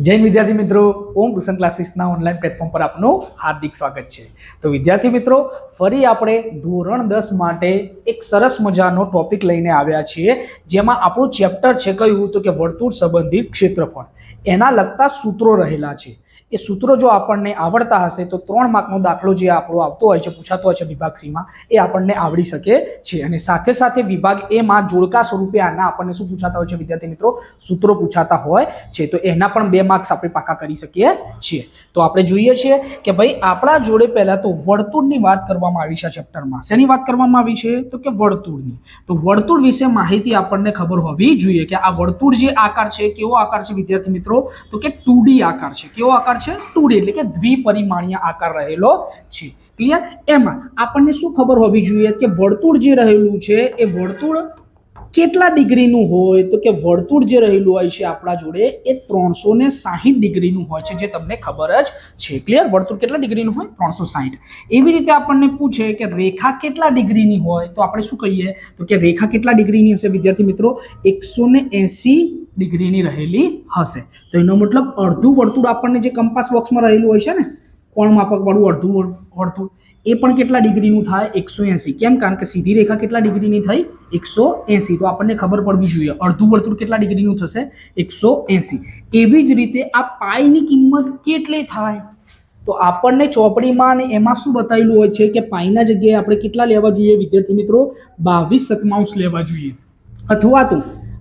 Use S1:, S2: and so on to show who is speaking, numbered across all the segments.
S1: જય વિદ્યાર્થી મિત્રો, ઓમ ટ્યુશન ક્લાસીસના ઓનલાઈન પ્લેટફોર્મ પર આપનું હાર્દિક સ્વાગત છે। તો વિદ્યાર્થી મિત્રો, ફરી આપણે ધોરણ 10 માટે એક સરસ મજાનો ટોપિક લઈને આવ્યા છીએ, જેમાં આપણું ચેપ્ટર છે કયું તો કે વર્તુળ સંબંધિત ક્ષેત્રફળ। એના લગતા સૂત્રો રહેલા છે। એ સૂત્રો જો આપણને આવડતા હશે તો 3 માર્કનો દાખલો જે આપણો આવતો હોય છે, પૂછાતો હોય છે વિભાગ સી માં, એ આપણને આવડી શકે છે। અને સાથે સાથે વિભાગ એ માં જોડકા સ્વરૂપે આના આપણને શું પૂછાતા હોય છે વિદ્યાર્થી મિત્રો, સૂત્રો પૂછાતા હોય છે। તો એના પણ 2 માર્ક્સ આપણે પાકા કરી શકીએ છીએ। તો આપણે જોઈએ છીએ કે ભાઈ આપણા જોડે પહેલા તો વર્તુળની વાત કરવામાં આવી છે ચેપ્ટરમાં। શેની વાત કરવામાં આવી છે તો કે વર્તુળની। તો વર્તુળ વિશે માહિતી આપણને ખબર હોવી જોઈએ કે આ વર્તુળ જે આકાર છે, કેવો આકાર છે વિદ્યાર્થી મિત્રો, તો કે 2D આકાર છે। કેવો આકાર છે? 2D એટલે કે દ્વિપરિમાણીય આકાર રહેલો છે। ક્લિયર? એમાં આપણને શું ખબર હોવી જોઈએ કે વર્તુળ જે રહેલું છે એ વર્તુળ કેટલા ડિગ્રીનું હોય તો કે વર્તુળ જે રહેલું હોય છે આપણા જોડે એ 360 ડિગ્રીનું હોય છે, જે તમને ખબર જ છે। ક્લિયર? વર્તુળ કેટલા ડિગ્રીનું હોય? 360। એવી રીતે આપણને પૂછે કે રેખા કેટલા ડિગ્રીની હોય તો આપણે શું કહીએ તો કે રેખા કેટલા ડિગ્રીની હશે વિદ્યાર્થી મિત્રો? 180 ડિગ્રીની રહેલી હશે। તો એનો મતલબ અડધું વર્તુળ આપણને જે કંપાસ બોક્સમાં રહેલું હોય છે ને, કોણ માપક વાળું અડધું વર્તુળ, એ પણ કેટલા ડિગ્રીનું થાય? 180। કેમ? કારણ કે સીધી રેખા કેટલા ડિગ્રીની થઈ? 180। તો આપણને ખબર પડવી જોઈએ અડધું વર્તુળ કેટલા ડિગ્રીનું થશે? 180। એવી જ રીતે આ પાઈની કિંમત કેટલી થાય તો આપણને ચોપડીમાં અને એમાં શું બતાવેલું હોય છે કે પાઈના જગ્યાએ આપણે કેટલા લેવા જોઈએ વિદ્યાર્થી મિત્રો? 22/7 લેવા જોઈએ,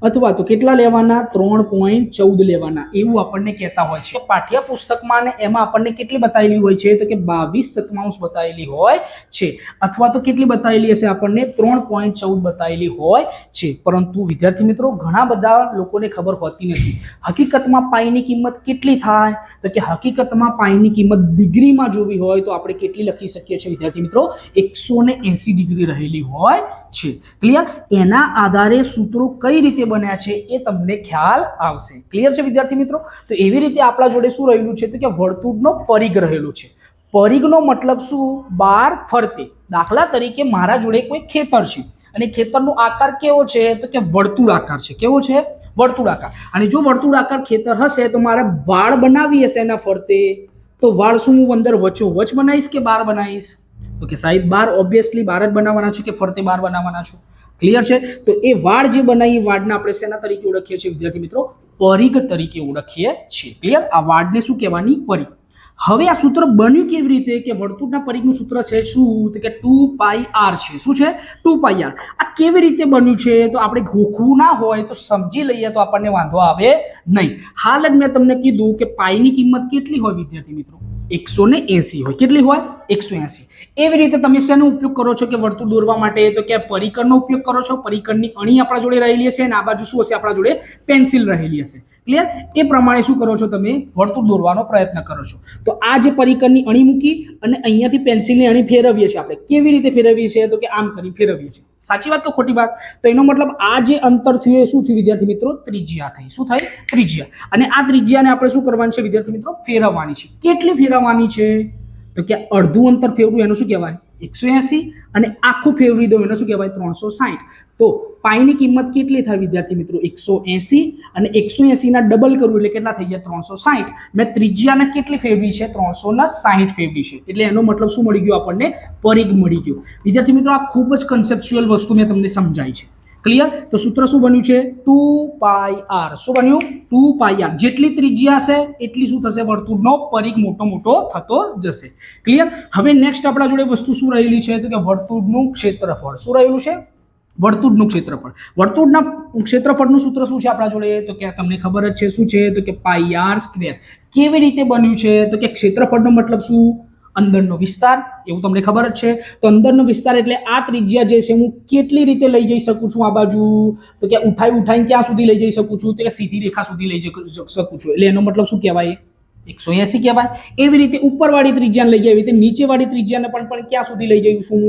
S1: અથવા તો કેટલા લેવાના? 3.14 લેવાના, એવું આપણને કહેતા હોય છે। પાઠ્યપુસ્તકમાં ને એમાં આપણને કેટલી બતાવેલી હોય છે તો કે 22/7 બતાવેલી હોય છે, અથવા તો કેટલી બતાવેલી હશે આપણને? 3.14 બતાવેલી હોય છે। પરંતુ વિદ્યાર્થી મિત્રો, ઘણા બધા લોકોને ખબર હોતી નથી હકીકતમાં પાઈની કિંમત કેટલી થાય તો કે હકીકતમાં પાઈની કિંમત ડિગ્રીમાં જોવી હોય તો આપણે કેટલી લખી શકીએ છીએ વિદ્યાર્થી મિત્રો? 180 ડિગ્રી રહેલી હોય છે। ક્લિયર? એના આધારે સૂત્રો કઈ રીતે બન્યા છે એ તમને ખ્યાલ આવશે। ક્લિયર છે વિદ્યાર્થી મિત્રો? તો એવી રીતે આપણા જોડે શું રહેલું છે તો કે વર્તુળનો પરિઘ રહેલો છે। પરિઘનો મતલબ શું? બાર ફરતે। દાખલા તરીકે મારા જોડે કોઈ ખેતર છે અને ખેતરનો આકાર કેવો છે તો કે વર્તુળ આકાર છે। કેવો છે? વર્તુળ આકાર। અને જો વર્તુળ આકાર ખેતર હશે તો મારે વાળ બનાવી હશે એના ફરતે, તો વાળ શું હું અંદર વચ્ચોવચ બનાવીશ કે બાર બનાવીશ? તો કે સાહેબ બાર, ઓબ્વિયસલી બાર જ બનાવવાના છે કે ફરતે બાર બનાવવાના છો? ક્લિયર છે? તો એ વાડ જે બનાવી વાડને આપણે શેના તરીકે ઓળખીએ છીએ વિદ્યાર્થી મિત્રો? પરિઘ તરીકે ઓળખીએ છીએ। ક્લિયર? આ વાડને શું કહેવાની? પરિઘ। હવે આ સૂત્ર બન્યું કેવી રીતે કે વર્તુળના પરિઘનું સૂત્ર છે શું તો કે 2πr છે। શું છે? 2πr। આ કેવી રીતે બન્યું છે તો આપણે ગોખવું ના હોય તો સમજી લઈએ તો આપણને વાંધો આવે નહીં। હાલ જ મેં તમને કીધું કે પાઈની કિંમત કેટલી હોય વિદ્યાર્થી મિત્રો? 180 હોય। કેટલી હોય? 180। એવી રીતે તમે શેનો ઉપયોગ કરો છો કે વર્તુળ દોરવા માટે તો કે પરિકરનો ઉપયોગ કરો છો। પરિકરની અણી આપણા જોડે રહેલી હશે અને આ બાજુ શું હશે? આપણા જોડે પેન્સિલ રહેલી હશે। ક્લિયર? એ પ્રમાણે શું કરો છો તમે? વર્તુળ દોરવાનો પ્રયત્ન કરો છો। તો આ જે પરિકરની અણી મૂકી અને અહીંયાથી પેન્સિલની અણી ફેરવીએ છીએ આપણે। કેવી રીતે ફેરવીએ છીએ તો કે આમ કરી ફેરવીએ છીએ। સાચી વાત કે ખોટી વાત? તો એનો મતલબ આ જે અંતર થયું એ શું થયું વિદ્યાર્થી મિત્રો? ત્રિજ્યા થઈ। શું થઈ? ત્રિજ્યા। અને આ ત્રિજ્યાને આપણે શું કરવાની છે વિદ્યાર્થી મિત્રો? ફેરવવાની છે। કેટલી ફેરવવાની છે તો કે અડધું અંતર ફેરવું એનું શું કહેવાય? 180। અને આખું ફેરવી દો એને શું કહેવાય? 360। તો પાઈની કિંમત કેટલી થાય વિદ્યાર્થી મિત્રો? 180। અને 180 ના ડબલ કરવું એટલે કેટલા થઈ ગયા? 360। મેં ત્રિજ્યાને કેટલી ફેરવી છે? 360 ફેરવી છે। એટલે એનો મતલબ શું મળી ગયો આપણને? પરિઘ મળી ગયો। વિદ્યાર્થી મિત્રો, આ ખૂબ જ કન્સેપ્ચ્યુઅલ વસ્તુ મેં તમને સમજાવી છે। ક્લિયર? તો સૂત્ર શું બન્યું છે? 2πr। શું બન્યું? 2πr। જેટલી ત્રિજ્યા હશે એટલી શું થશે? વર્તુળનો પરિઘ મોટો થતો જશે। ક્લિયર? હવે નેક્સ્ટ આપણા જોડે વસ્તુ શું રહેલી છે તો કે વર્તુળનું ક્ષેત્રફળ। શું રહેલું છે? વર્તુળનું ક્ષેત્રફળ। વર્તુળના ક્ષેત્રફળનું સૂત્ર શું છે આપણા જોડે તો કે તમને ખબર જ છે। શું છે તો કે πr²। કેવી રીતે બન્યું છે તો કે ક્ષેત્રફળનો મતલબ શું? અંદરનો વિસ્તાર, એવું તમને ખબર જ છે। તો અંદરનો વિસ્તાર એટલે આ ત્રિજ્યા જે છે હું કેટલી રીતે લઈ જઈ શકું છું આ બાજુ તો કે ઉઠાઈને ક્યાં સુધી લઈ જઈ શકું છું તો કે સીધી રેખા સુધી લઈ જઈ શકું છું। એટલે એનો મતલબ શું કહેવાય? 180 કહેવાય। એવી રીતે ઉપરવાળી ત્રિજ્યાને લઈ જાય, એવી રીતે નીચેવાળી ત્રિજ્યાને પણ ક્યાં સુધી લઈ જઈશું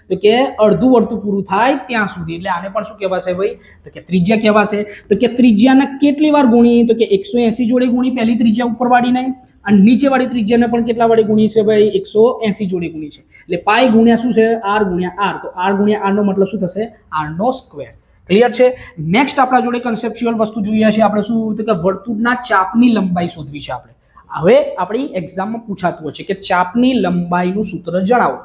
S1: તો કે અડધું વર્તુળ પૂરું થાય ત્યાં સુધી। એટલે આને પણ શું કહેવાશે ભાઈ તો કે ત્રિજ્યા કહેવાશે। તો કે ત્રિજ્યાને કેટલી વાર ગુણી તો કે 180 જોડે ગુણી પહેલી ત્રિજ્યા ઉપરવાળીને, અને નીચેવાળી ત્રિજ્યાને પણ કેટલા વડે ગુણી છે ભાઈ? 180 જોડે ગુણી છે। એટલે પાઈ ગુણ્યા શું છે? r ગુણ્યા r। તો r ગુણ્યા r નો મતલબ શું થશે? r નો સ્ક્વેર। ક્લિયર છે. નેક્સ્ટ આપણા જોડે કન્સેપ્ચ્યુઅલ વસ્તુ જોઈએ છે આપણે શું તો કે વર્તુળના ચાપની લંબાઈ શોધવી છે આપણે. હવે આપણી એક્ઝામમાં પૂછાતું છે કે ચાપની લંબાઈનું સૂત્ર જણાવો.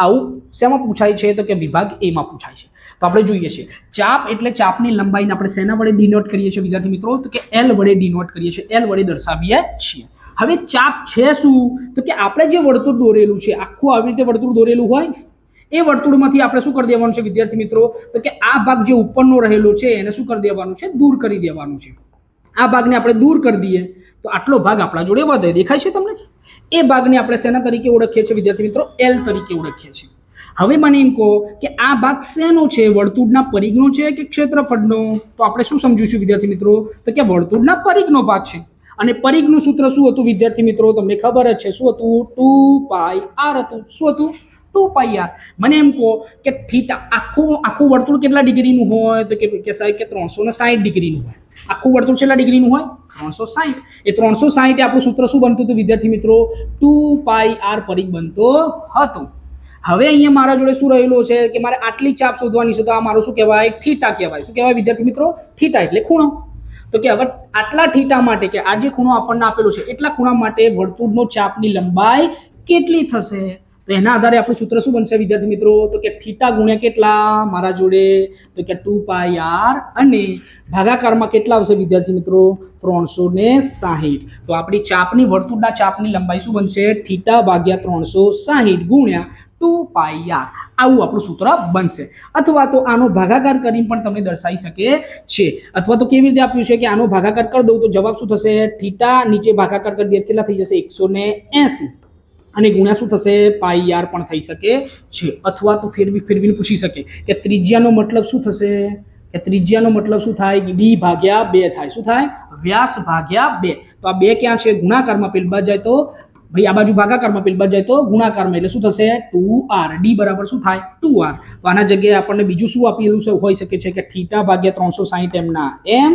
S1: આવું શેમાં પૂછાય છે તો કે વિભાગ એમાં પૂછાય છે. તો આપણે જોઈએ છીએ ચાપ એટલે ચાપની લંબાઈને આપણે શેના વડે ડિનોટ કરીએ છીએ વિદ્યાર્થી મિત્રો તો કે એલ વડે ડિનોટ કરીએ છીએ, એલ વડે દર્શાવીએ છીએ. હવે ચાપ છે શું તો કે આપણે જે વર્તુળ દોરેલું છે આખું આવી રીતે વર્તુળ દોરેલું હોય એ વર્તુળમાંથી આપણે શું કરી દેવાનું છે વિદ્યાર્થી મિત્રો તો કે આ ભાગ જે ઉપરનો રહેલો છે એને શું કરી દેવાનું છે દૂર કરી દેવાનું છે. આ ભાગને આપણે દૂર કરી દઈએ તો આટલો ભાગ આપણા જોડે વધે. દેખાય છે તમને? એ ભાગને આપણે શેના તરીકે ઓળખીએ છીએ વિદ્યાર્થી મિત્રો એલ તરીકે ઓળખીએ છીએ. હવે મને એમ કહો કે આ ભાગ શેનો છે વર્તુળના પરિઘનો છે કે ક્ષેત્રફળનો તો આપણે શું સમજીશું વિદ્યાર્થી મિત્રો તો કે વર્તુળના પરિઘનો ભાગ છે. અને પરિઘનું સૂત્ર શું હતું વિદ્યાર્થી મિત્રો તમને ખબર જ છે શું હતું 2πr હતું. શું હતું 2πr. મને એમ કહો કે થીટા આખું વર્તુળ કેટલા ડિગ્રીનું હોય તો કે સાહેબ કે 360 ડિગ્રીનું હોય. આખું વર્તુળ કેટલા ડિગ્રીનું હોય 360. એ 360 આપણું સૂત્ર શું બનતું હતું વિદ્યાર્થી મિત્રો 2πr પરિઘ બનતો હતો. હવે અહીંયા મારા જોડે શું રહેલું છે કે મારે આટલી ચાપ શોધવાની છે તો આ મારું શું કહેવાય થીટા કહેવાય. શું કહેવાય વિદ્યાર્થી મિત્રો થીટા એટલે ખૂણો. તો કે હવે આટલા થીટા માટે કે આ જે ખૂણો આપણને આપેલો છે એટલા ખૂણા માટે વર્તુળનો ચાપની લંબાઈ કેટલી થશે તો એના આધારે આપણું સૂત્ર શું બનશે વિદ્યાર્થી મિત્રો તો કે થીટા ગુણ્યા કેટલા મારા જોડે તો કે 2πr અને ભાગાકારમાં કેટલા આવશે વિદ્યાર્થી મિત્રો 360. તો આપણી ચાપની વર્તુળના ચાપની લંબાઈ શું બનશે થીટા ભાગ્યા 360 ગુણ્યા 2πr. આવું આપણું સૂત્ર બનશે. અથવા તો આનો ભાગાકાર કરીને પણ તમને દર્શાવી શકે છે. અથવા તો કેવી રીતે આપ્યું છે કે આનો ભાગાકાર કરી દઉં તો જવાબ શું થશે થીટા નીચે ભાગાકાર કરી દે કેટલા થઈ જશે 180 અને ગુણ્યા શું થશે πr પણ થઈ શકે છે. અથવા તો ફેરવીને પૂછી શકે કે ત્રિજ્યાનો મતલબ શું થશે કે ત્રિજ્યાનો મતલબ શું થાય d ભાગ્યા 2 થાય. શું થાય વ્યાસ ભાગ્યા 2. તો આ 2 ક્યાં છે ગુણાકારમાં પેલી બાજુ જાય તો ભાઈ આ બાજુ ભાગાકારમાં પેલી બાજુ જાય તો ગુણાકારમાં એટલે શું થશે 2r. d બરાબર શું થાય 2r. તો આના જગ્યાએ આપણને બીજું શું આપેલું છે હોઈ શકે છે કે થીટા ભાગ્યા 360 m ના m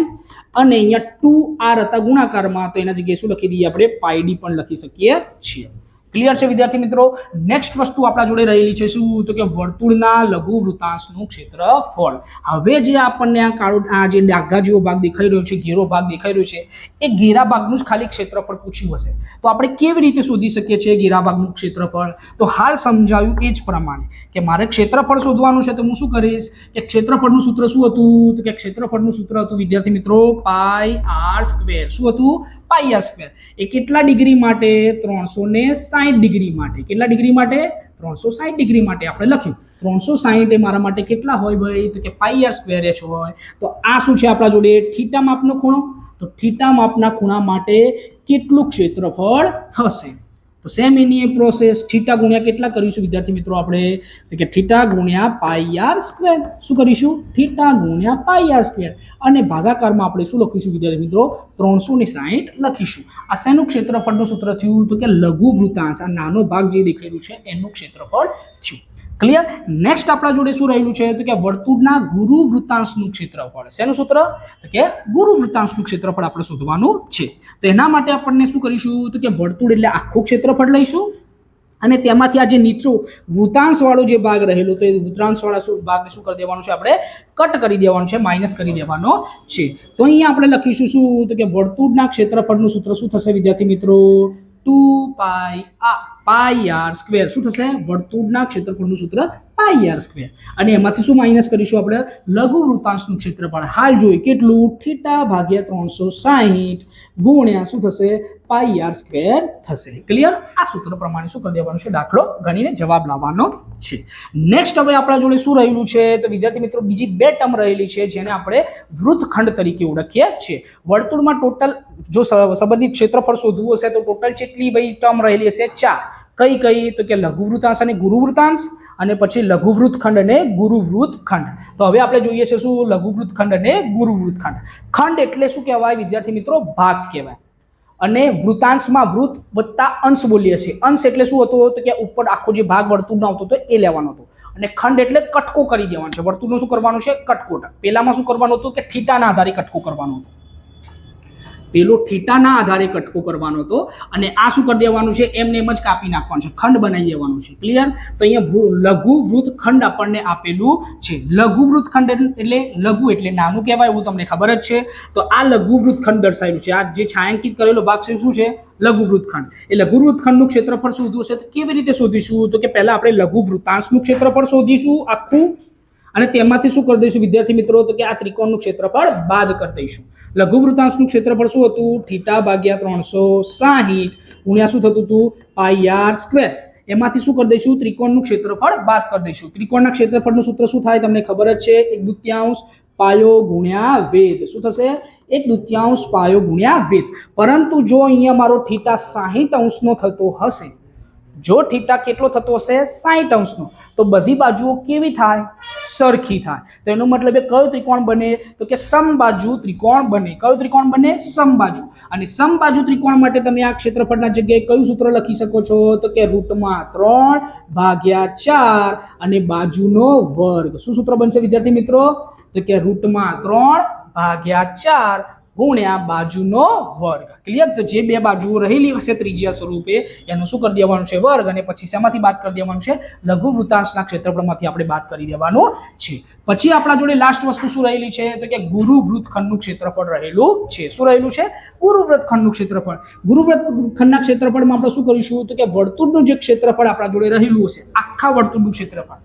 S1: અને અહીંયા 2r હતા ગુણાકારમાં તો એના જગ્યાએ શું લખી દઈએ આપણે πd પણ લખી શકીએ છીએ. ક્લિયર છે વિદ્યાર્થી મિત્રો. નેક્સ્ટ વસ્તુ આપણા જોડે રહેલી છે શું તો કે વર્તુળના લઘુ વૃત્તાંશનું ક્ષેત્રફળ. હવે જે આપણને આ કાળો આ જે ડાઘા જેવો ભાગ દેખાઈ રહ્યો છે ઘેરો ભાગ દેખાઈ રહ્યો છે એ ઘેરા ભાગનું જ ખાલી ક્ષેત્રફળ પૂછ્યું હશે તો આપણે કેવી રીતે શોધી શકીએ છીએ ઘેરા ભાગનું ક્ષેત્રફળ તો હાલ સમજાવ્યું એ જ પ્રમાણે કે મારે ક્ષેત્રફળ શોધવાનું છે તો હું શું કરીશ કે ક્ષેત્રફળનું સૂત્ર શું હતું તો કે ક્ષેત્રફળનું સૂત્ર હતું વિદ્યાર્થી મિત્રો πr². શું હતું πr². એ કેટલા ડિગ્રી માટે 360 ડિગ્રી માટે. કેટલા ડિગ્રી માટે 360 ડિગ્રી માટે આપણે લખ્યું 360 એ મારા માટે કેટલા હોય ભાઈ તો કે πr²h હોય. તો આ શું છે આપણા જોડે થીટા માપનો ખૂણો. તો થીટા માપના ખૂણા માટે કેટલું ક્ષેત્રફળ થશે તો સેમ એની પ્રોસેસ થીટા ગુણ્યા કેટલા કરીશું વિદ્યાર્થી મિત્રો આપણે તો કે થીટા ગુણ્યા πr². શું કરીશું થીટા ગુણ્યા πr² અને ભાગાકારમાં આપણે શું લખીશું વિદ્યાર્થી મિત્રો 360 લખીશું. આ શેનું ક્ષેત્રફળનું સૂત્ર થયું તો કે લઘુ વૃત્તાંશ આ નાનો ભાગ જે દેખાઈ રહ્યું છે એનું ક્ષેત્રફળ થયું. ક્લિયર. નેક્સ્ટ આપણા જોડે શું રહેલું છે તો કે વર્તુળના ગુરુ વૃત્તાંશનું ક્ષેત્રફળ. શેનું સૂત્ર તો કે ગુરુ વૃત્તાંશનું ક્ષેત્રફળ આપણે શોધવાનું છે. તો એના માટે આપણને શું કરીશું તો કે વર્તુળ એટલે આખું ક્ષેત્રફળ લઈશું અને તેમાંથી આ જે નીચો વૃત્તાંશ વાળો જે ભાગ રહેલો તો એ વૃત્તાંશ વાળા ભાગને શું કરી દેવાનું છે આપણે કટ કરી દેવાનું છે માઇનસ કરી દેવાનો છે. તો અહીંયા આપણે લખીશું શું તો કે વર્તુળના ક્ષેત્રફળનું સૂત્ર શું થશે વિદ્યાર્થી મિત્રો 2πr². શું થશે વર્તુળના ક્ષેત્રફળનું સૂત્ર πr² અને એમાંથી શું માઇનસ કરીશું આપણે લઘુ વૃત્તાંશનું ક્ષેત્રફળ. હાલ જોઈ કેટલું થીટા ભાગ્યા 360 ગુણ્યા શું થશે πr² થશે. ક્લિયર. આ સૂત્ર પ્રમાણે શું કરી દેવાનું છે દાખલો ગણીને જવાબ લાવવાનો છે. નેક્સ્ટ હવે આપણા જોડે શું રહેલું છે તો વિદ્યાર્થી મિત્રો બીજી 2 ટર્મ રહેલી છે જેને આપણે વૃત્તખંડ તરીકે ઓળખીએ છીએ. વર્તુળમાં ટોટલ જો સંબંધિત ક્ષેત્રફળ શોધવું હશે તો ટોટલ કેટલી ભાઈ ટર્મ રહેલી હશે 4. કઈ તો કે લઘુ વૃત્તાંશ અને ગુરુ વૃત્તાંશ અને પછી લઘુ વૃત્તખંડ અને ગુરુ વૃત્તખંડ. તો હવે આપણે જોઈએ છે શું લઘુ વૃત્તખંડ અને ગુરુ વૃત્તખંડ. ખંડ એટલે શું કહેવાય વિદ્યાર્થી મિત્રો ભાગ કહેવાય અને વૃત્તાંશમાં વૃત્ત વત્તા અંશ બોલીએ છીએ. અંશ એટલે શું હતો તો કે ઉપર આખો જે ભાગ વર્તુળનો આવતો હતો એ લેવાનો હતો અને ખંડ એટલે કટકો કરી દેવાનો છે. વર્તુળનું શું કરવાનું છે કટકો. પેલામાં શું કરવાનું હતું કે થીટાના આધારે કટકો કરવાનો હતો. પેલો થીટાના આધારે કટકો કરવાનો હતો અને આ શું કરી દેવાનું છે, એમને એમ જ કાપી નાખવાનું છે, ખંડ બનાવી દેવાનું છે. ક્લિયર? તો અહીંયા લઘુ વૃત્તખંડ આપણને આપેલું છે. લઘુ વૃત્તખંડ એટલે લઘુ એટલે નાનું કહેવાય, એવું તમને ખબર જ છે. તો આ લઘુ વૃત્તખંડ દર્શાવેલું છે. આ જે છાંયાંકિત કરેલો ભાગ છે શું છે? લઘુ વૃત્તખંડ. એ લઘુ વૃત્તખંડનું ક્ષેત્રફળ શોધવું હશે તો કેવી રીતે શોધીશું? તો કે પહેલા આપણે લઘુ વૃત્તાંશનું ક્ષેત્રફળ શોધીશું આખું, અને તેમાંથી શું કરી દઈશું વિદ્યાર્થી મિત્રો? તો કે આ ત્રિકોણનું ક્ષેત્રફળ બાદ કરી દઈશું. લઘુ વૃત્તાંશનું ક્ષેત્રફળ શું હતું? θ ભાગ્યા 360 ગુણ્યા શું થતું હતું? πr². એમાંથી શું કરી દઈશું? ત્રિકોણનું ક્ષેત્રફળ બાદ કરી દઈશું. ત્રિકોણના ક્ષેત્રફળનું સૂત્ર શું થાય તમને ખબર જ છે? 1/2 પાયો ગુણ્યા વેધ. શું થશે? 1/2 પાયો ગુણ્યા વેધ. પરંતુ જો અહીંયા મારો θ 60° થતો હશે, જો θ કેટલો થતો હશે? 60°નો, તો બધી બાજુઓ કેવી થાય? સરખી થાય. તો એનો મતલબ એ કયો ત્રિકોણ બને? તો કે સમબાજુ ત્રિકોણ બને. કયો ત્રિકોણ બને? સમબાજુ. અને સમબાજુ ત્રિકોણ માટે તમે આ ક્ષેત્રફળના જગ્યાએ કયું સૂત્ર લખી શકો છો? તો કે √3/4 અને બાજુનો વર્ગ. શું સૂત્ર બનશે વિદ્યાર્થી મિત્રો? તો કે √3/4 ગુણ્યા બાજુનો વર્ગ. ક્લિયર? તો જે બે બાજુઓ રહેલી હશે ત્રિજ્યા સ્વરૂપે એનું શું કરી દેવાનું છે? વર્ગ. અને પછી શેમાંથી બાદ કરી દેવાનું છે? લઘુ વૃત્તાંશના ક્ષેત્રફળમાંથી આપણે બાદ કરી દેવાનું છે. પછી આપણા જોડે લાસ્ટ વસ્તુ શું રહેલી છે? તો કે ગુરુ વૃત્તખંડનું ક્ષેત્રફળ રહેલું છે. શું રહેલું છે? ગુરુ વૃત્તખંડનું ક્ષેત્રફળ. ગુરુ વૃત્તખંડના ક્ષેત્રફળમાં આપણે શું કરીશું? તો કે વર્તુળનું જે ક્ષેત્રફળ આપણા જોડે રહેલું હશે, આખા વર્તુળનું ક્ષેત્રફળ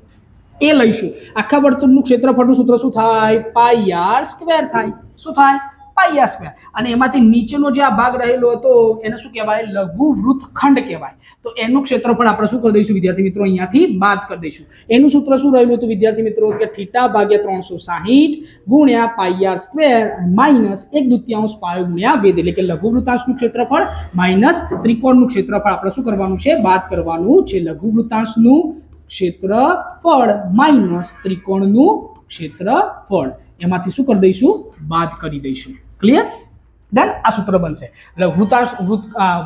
S1: એ લઈશું. આખા વર્તુળનું ક્ષેત્રફળનું સૂત્ર શું થાય? πr² થાય. શું થાય? πr². અને એમાંથી નીચેનો જે આ ભાગ રહેલો હતો એને શું કહેવાય? લઘુ વૃત્તખંડ કહેવાય. તો એનું ક્ષેત્રફળ આપણે શું કરી દઈશું વિદ્યાર્થી મિત્રો? અહીંયાથી બાદ કરી દઈશું. એનું સૂત્ર શું રહેલું હતું વિદ્યાર્થી મિત્રો? કે θ ભાગ્યા 360 ગુણ્યા πr² માઇનસ 1/2 પાયો ગુણ્યા વેધ. એટલે કે લઘુ વૃત્તાંશનું ક્ષેત્રફળ માઇનસ ત્રિકોણનું ક્ષેત્રફળ આપણે શું કરવાનું છે? બાદ કરવાનું છે. લઘુ વૃત્તાંશનું ક્ષેત્રફળ માઇનસ ત્રિકોણનું ક્ષેત્રફળ, એમાંથી શું કરી દઈશું? બાદ કરી દઈશું. ક્લિયર? ડન? આ સૂત્ર બનશે.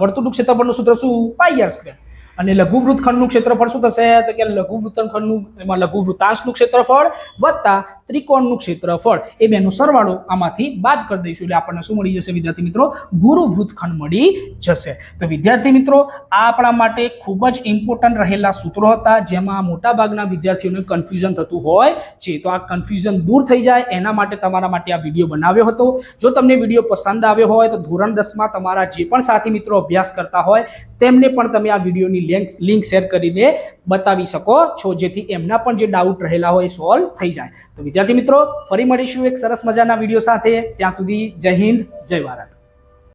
S1: વર્તુળનું ક્ષેત્રફળનું સૂત્ર શું? πr². અને લઘુ વૃત્તખંડનું ક્ષેત્રફળ શું થશે? તો કે લઘુ વૃત્તખંડનું એમાં લઘુ વૃત્તાંશનું ક્ષેત્રફળ વત્તા ત્રિકોણનું ક્ષેત્રફળ, એ બેનો સરવાળો આમાંથી બાદ કરી દઈશું. એટલે આપણને શું મળી જશે વિદ્યાર્થી મિત્રો? ગુરુ વૃત્તખંડ મળી જશે. તો વિદ્યાર્થી મિત્રો, આ આપણા માટે ખૂબ જ ઇમ્પોર્ટન્ટ રહેલા સૂત્રો હતા, જેમાં મોટાભાગના વિદ્યાર્થીઓને કન્ફ્યુઝન થતું હોય છે. તો આ કન્ફ્યુઝન દૂર થઈ જાય એના માટે તમારા માટે આ વિડીયો બનાવ્યો હતો. જો તમને વિડીયો પસંદ આવ્યો હોય તો ધોરણ 10માં તમારા જે પણ સાથી મિત્રો અભ્યાસ કરતા હોય તેમને પણ તમે આ વિડીયોની લિંક શેર કરીને બતાવી શકો છો, જેથી એમના પણ જે ડાઉટ રહેલા હોય એ સોલ્વ થઈ જાય. તો વિદ્યાર્થી મિત્રો, ફરી મળીશું એક સરસ મજાના વિડીયો સાથે. ત્યાં સુધી જય હિન્દ, જય ભારત.